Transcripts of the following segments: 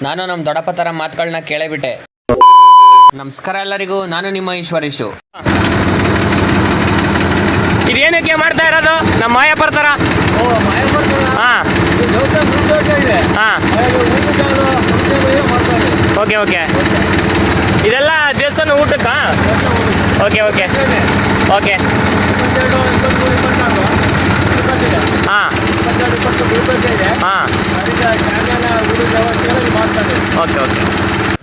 ನಾನು ನಮ್ಮ ದೊಡ್ಡಪ್ಪ ಥರ ಮಾತುಗಳನ್ನ ಕೇಳೇಬಿಟ್ಟೆ. ನಮಸ್ಕಾರ ಎಲ್ಲರಿಗೂ, ನಾನು ನಿಮ್ಮ ಈಶ್ವರೀಶು. ಇದೇನಕ್ಕೆ ಮಾಡ್ತಾ ಇರೋದು? ನಮ್ಮ ಮಾಯಪ್ಪರ ಥರ. ಹಾಂ ಹಾಂ, ಓಕೆ ಓಕೆ. ಇದೆಲ್ಲ ದೇವಸ್ಥಾನ ಊಟಕ್ಕಾ? Okay okay okay. ಹಾಂ ಹಾಂ, ಓಕೆ ಓಕೆ.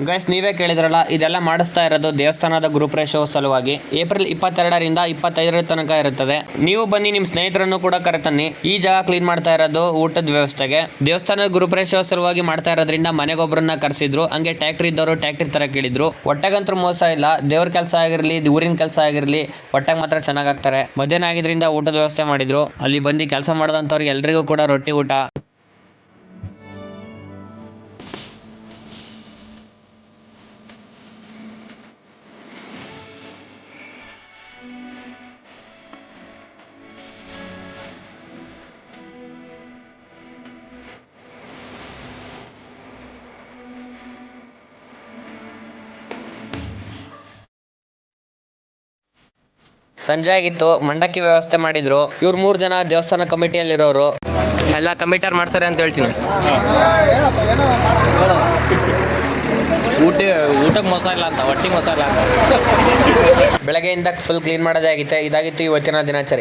ಗೈಸ್, ನೀವೇ ಕೇಳಿದ್ರಲ್ಲ, ಇದೆಲ್ಲ ಮಾಡಿಸ್ತಾ ಇರೋದು ದೇವಸ್ಥಾನದ ಗುರುಪ್ರವೇಶೋತ್ಸವ ಸಲುವಾಗಿ. ಏಪ್ರಿಲ್ 22ರಿಂದ 25 ತನಕ ಇರುತ್ತದೆ. ನೀವು ಬನ್ನಿ, ನಿಮ್ಮ ಸ್ನೇಹಿತರನ್ನು ಕೂಡ ಕರೆತನ್ನಿ. ಈ ಜಾಗ ಕ್ಲೀನ್ ಮಾಡ್ತಾ ಇರೋದು ಊಟದ ವ್ಯವಸ್ಥೆಗೆ. ದೇವಸ್ಥಾನದ ಗುರುಪ್ರವೇಶೋತ್ಸವ ಸಲುವಾಗಿ ಮಾಡ್ತಾ ಇರೋದ್ರಿಂದ ಮನೆಗೊಬ್ಬರನ್ನ ಕರೆಸಿದ್ರು. ಹಂಗೆ ಟ್ಯಾಕ್ಟ್ರಿ ಇದ್ದವರು ಟ್ಯಾಕ್ಟ್ರಿ ತರ ಕೇಳಿದ್ರು. ಒಟ್ಟಾಗಂತೂ ಮೋಸ ಇಲ್ಲ. ದೇವ್ರ ಕೆಲಸ ಆಗಿರಲಿ, ಊರಿನ ಕೆಲಸ ಆಗಿರಲಿ, ಒಟ್ಟಾಗ ಮಾತ್ರ ಚೆನ್ನಾಗಾಗ್ತಾರೆ. ಮಧ್ಯಾಹ್ನ ಆಗಿದ್ರಿಂದ ಊಟದ ವ್ಯವಸ್ಥೆ ಮಾಡಿದ್ರು. ಅಲ್ಲಿ ಬಂದು ಕೆಲಸ ಮಾಡಿದಂಥವ್ರಿಗೆ ಎಲ್ರಿಗೂ ಕೂಡ ರೊಟ್ಟಿ ಊಟ. ಸಂಜೆ ಆಗಿತ್ತು, ಮಂಡಕ್ಕಿ ವ್ಯವಸ್ಥೆ ಮಾಡಿದ್ರು. ಇವ್ರು 3 ಜನ ದೇವಸ್ಥಾನ ಕಮಿಟಿಯಲ್ಲಿರೋರು. ಎಲ್ಲ ಕಮಿಟರ್ ಮಾಡ್ತಾರೆ ಅಂತ ಹೇಳ್ತೀನಿ. ಊಟಕ್ಕೆ ಮೋಸ ಇಲ್ಲ ಅಂತ, ಹೊಟ್ಟಿಗೆ ಮೋಸ ಇಲ್ಲ ಅಂತ. ಬೆಳಗ್ಗೆಯಿಂದ ಫುಲ್ ಕ್ಲೀನ್ ಮಾಡೋದೇ ಆಗಿತ್ತು. ಇದಾಗಿತ್ತು ಇವತ್ತಿನ ದಿನಾಚರಿ.